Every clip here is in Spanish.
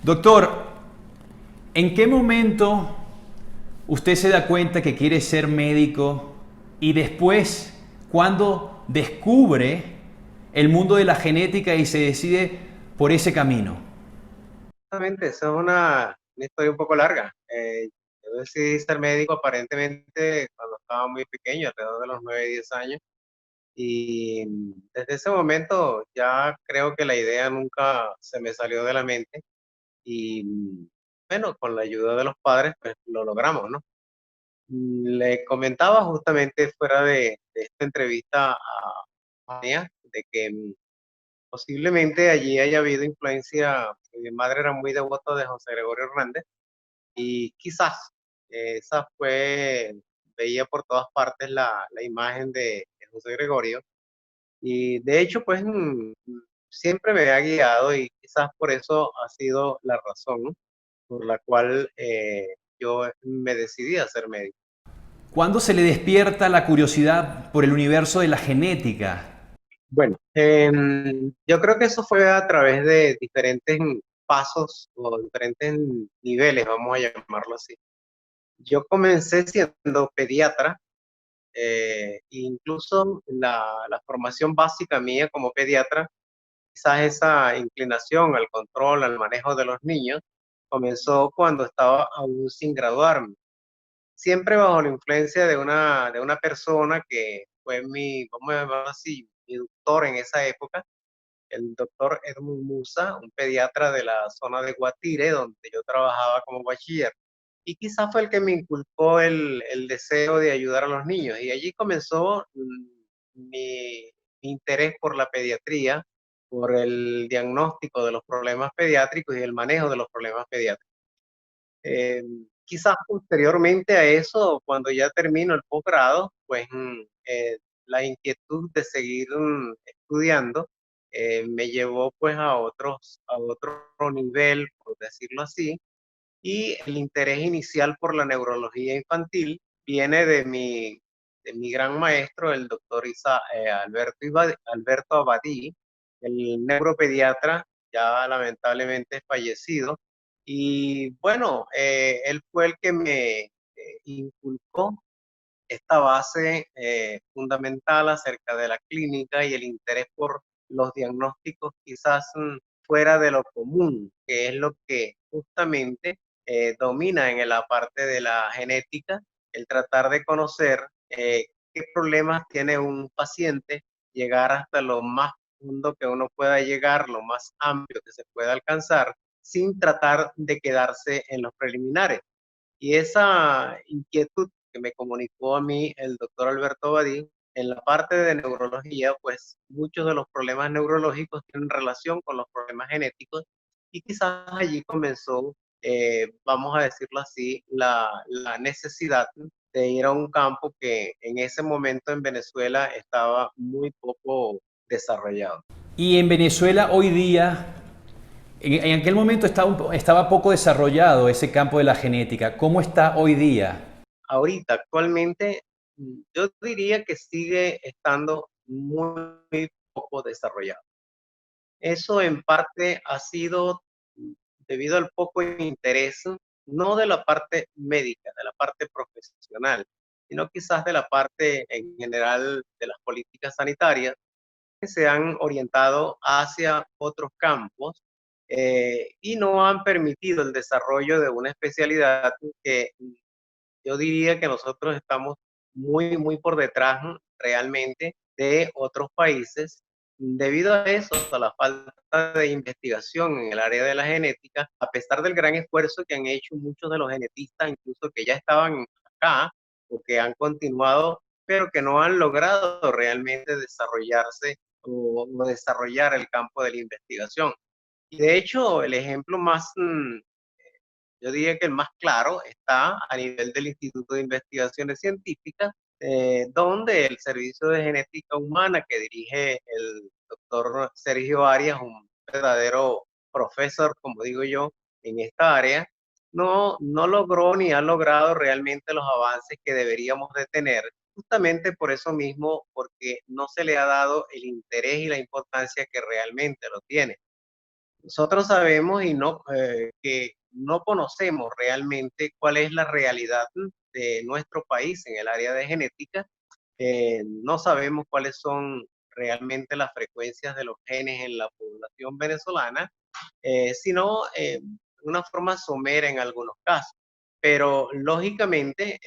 Doctor, ¿en qué momento usted se da cuenta que quiere ser médico y después, cuando descubre el mundo de la genética y se decide por ese camino? Exactamente, eso es una historia un poco larga. Yo decidí ser médico aparentemente cuando estaba muy pequeño, alrededor de los 9 10 años, y desde ese momento ya creo que la idea nunca se me salió de la mente y bueno, con la ayuda de los padres pues lo logramos, ¿no? Le comentaba justamente fuera de esta entrevista a Mía de que posiblemente allí haya habido influencia. Mi madre era muy devota de José Gregorio Hernández y quizás esa fue, veía por todas partes la imagen de José Gregorio y de hecho pues siempre me ha guiado y quizás por eso ha sido la razón, ¿no?, por la cual yo me decidí a ser médico. ¿Cuándo se le despierta la curiosidad por el universo de la genética? Bueno, yo creo que eso fue a través de diferentes pasos o diferentes niveles, vamos a llamarlo así. Yo comencé siendo pediatra, incluso la formación básica mía como pediatra, quizás esa inclinación al control, al manejo de los niños, comenzó cuando estaba aún sin graduarme. Siempre bajo la influencia de una persona que fue mi, vamos a llamarlo así, mi doctor en esa época, el doctor Edmund Musa, un pediatra de la zona de Guatire, donde yo trabajaba como bachiller. Y quizás fue el que me inculcó el deseo de ayudar a los niños. Y allí comenzó mi interés por la pediatría, por el diagnóstico de los problemas pediátricos y el manejo de los problemas pediátricos. Eh, Quizás posteriormente a eso, cuando ya termino el posgrado, pues la inquietud de seguir estudiando me llevó pues a otro nivel, por decirlo así, y el interés inicial por la neurología infantil viene de mi gran maestro, el doctor Alberto Abadí, el neuropediatra, ya lamentablemente fallecido. Y bueno, él fue el que me inculcó esta base fundamental acerca de la clínica y el interés por los diagnósticos quizás fuera de lo común, que es lo que justamente domina en la parte de la genética, el tratar de conocer qué problemas tiene un paciente, llegar hasta lo más profundo que uno pueda llegar, lo más amplio que se pueda alcanzar, sin tratar de quedarse en los preliminares. Y esa inquietud que me comunicó a mí el doctor Alberto Badín, en la parte de neurología, pues muchos de los problemas neurológicos tienen relación con los problemas genéticos y quizás allí comenzó, vamos a decirlo así, la necesidad de ir a un campo que en ese momento en Venezuela estaba muy poco desarrollado. Y en Venezuela hoy día, en aquel momento estaba poco desarrollado ese campo de la genética. ¿Cómo está hoy día? Ahorita, actualmente, yo diría que sigue estando muy poco desarrollado. Eso en parte ha sido debido al poco interés, no de la parte médica, de la parte profesional, sino quizás de la parte en general de las políticas sanitarias que se han orientado hacia otros campos y no han permitido el desarrollo de una especialidad que yo diría que nosotros estamos muy por detrás realmente de otros países. Debido a eso, a la falta de investigación en el área de la genética, a pesar del gran esfuerzo que han hecho muchos de los genetistas, incluso que ya estaban acá o que han continuado, pero que no han logrado realmente desarrollarse o desarrollar el campo de la investigación. Y de hecho, el ejemplo más yo diría que el más claro está a nivel del Instituto de Investigaciones Científicas, donde el Servicio de Genética Humana que dirige el doctor Sergio Arias, un verdadero profesor, como digo yo, en esta área, no logró ni ha logrado realmente los avances que deberíamos de tener, justamente por eso mismo, porque no se le ha dado el interés y la importancia que realmente lo tiene. nosotros sabemos que no conocemos realmente cuál es la realidad de nuestro país en el área de genética. No sabemos cuáles son realmente las frecuencias de los genes en la población venezolana, sino de una forma somera en algunos casos. Pero lógicamente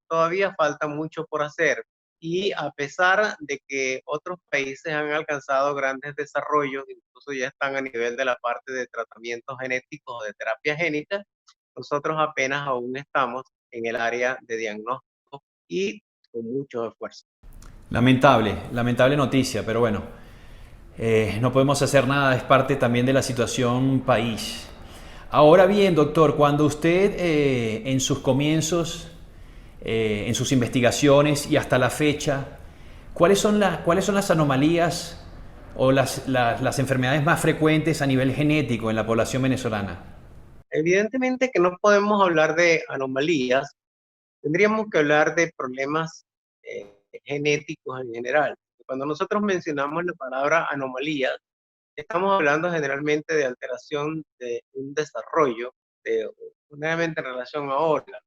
todavía falta mucho por hacer, y a pesar de que otros países han alcanzado grandes desarrollos, incluso ya están a nivel de la parte de tratamientos genéticos o de terapia génica, nosotros apenas aún estamos en el área de diagnóstico y con mucho esfuerzo. Lamentable, lamentable noticia, pero bueno, no podemos hacer nada, es parte también de la situación país. Ahora bien, doctor, cuando usted en sus comienzos, en sus investigaciones y hasta la fecha, cuáles son las anomalías o las enfermedades más frecuentes a nivel genético en la población venezolana? Evidentemente que no podemos hablar de anomalías, tendríamos que hablar de problemas genéticos en general. Cuando nosotros mencionamos la palabra anomalías, estamos hablando generalmente de alteración de un desarrollo, generalmente en relación a órganos.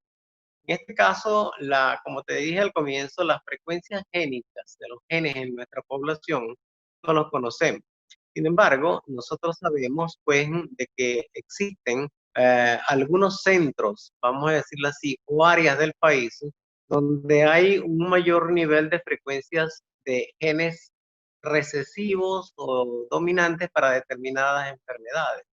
En este caso, como te dije al comienzo, las frecuencias génicas de los genes en nuestra población no los conocemos. Sin embargo, nosotros sabemos pues de que existen algunos centros, vamos a decirlo así, o áreas del país donde hay un mayor nivel de frecuencias de genes recesivos o dominantes para determinadas enfermedades.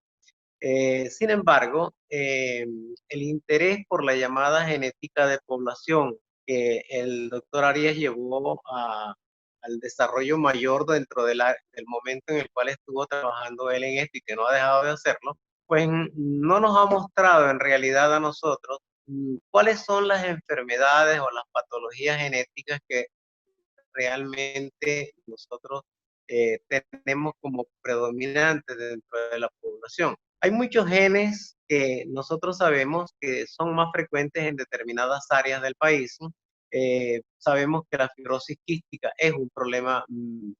Sin embargo, el interés por la llamada genética de población que el doctor Arias llevó al desarrollo mayor dentro del momento en el cual estuvo trabajando él en esto y que no ha dejado de hacerlo, pues no nos ha mostrado en realidad a nosotros cuáles son las enfermedades o las patologías genéticas que realmente nosotros tenemos como predominantes dentro de la población. Hay muchos genes que nosotros sabemos que son más frecuentes en determinadas áreas del país. Sabemos que la fibrosis quística es un problema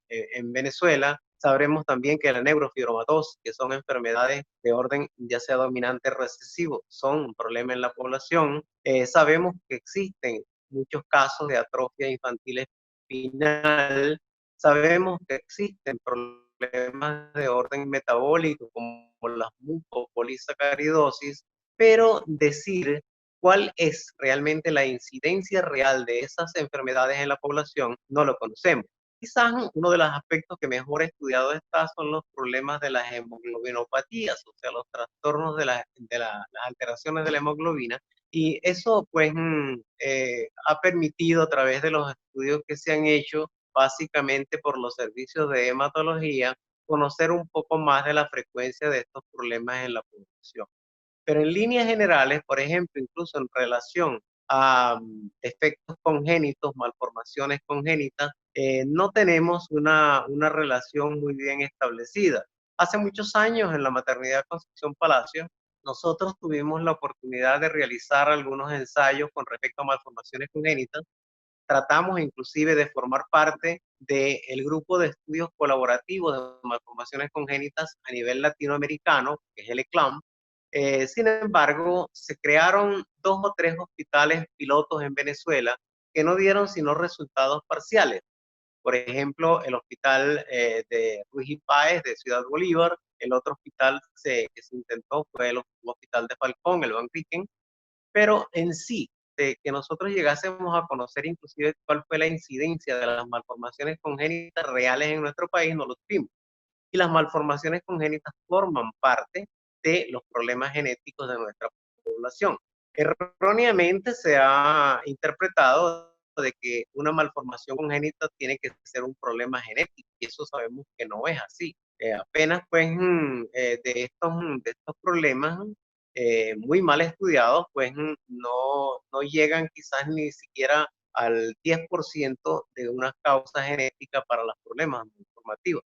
en Venezuela. Sabremos también que la neurofibromatosis, que son enfermedades de orden ya sea dominante o recesivo, son un problema en la población. Sabemos que existen muchos casos de atrofia infantil espinal. Sabemos que existen problemas de orden metabólico como las mucopolisacaridosis, pero decir cuál es realmente la incidencia real de esas enfermedades en la población no lo conocemos. Quizás uno de los aspectos que mejor estudiado está son los problemas de las hemoglobinopatías, o sea, los trastornos de las alteraciones de la hemoglobina, y eso pues ha permitido a través de los estudios que se han hecho básicamente por los servicios de hematología conocer un poco más de la frecuencia de estos problemas en la población. Pero en líneas generales, por ejemplo, incluso en relación a defectos congénitos, malformaciones congénitas, no tenemos una relación muy bien establecida. Hace muchos años en la maternidad Concepción Palacio, nosotros tuvimos la oportunidad de realizar algunos ensayos con respecto a malformaciones congénitas. Tratamos inclusive de formar parte del grupo de estudios colaborativos de malformaciones congénitas a nivel latinoamericano, que es el ECLAM. Sin embargo, se crearon 2 o 3 hospitales pilotos en Venezuela que no dieron sino resultados parciales. Por ejemplo, el hospital de Ruiz y Páez de Ciudad Bolívar. El otro hospital que se intentó fue el hospital de Falcón, el Banriken. Pero en sí, de que nosotros llegásemos a conocer inclusive cuál fue la incidencia de las malformaciones congénitas reales en nuestro país, no lo tuvimos. Y las malformaciones congénitas forman parte de los problemas genéticos de nuestra población. Erróneamente se ha interpretado de que una malformación congénita tiene que ser un problema genético, y eso sabemos que no es así. Apenas pues de estos problemas muy mal estudiados, pues no llegan quizás ni siquiera al 10% de una causa genética para los problemas malformativos.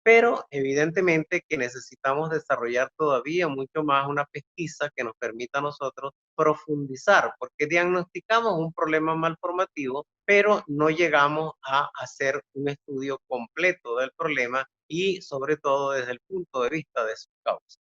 Pero evidentemente que necesitamos desarrollar todavía mucho más una pesquisa que nos permita a nosotros profundizar, porque diagnosticamos un problema malformativo, pero no llegamos a hacer un estudio completo del problema y sobre todo desde el punto de vista de su causa.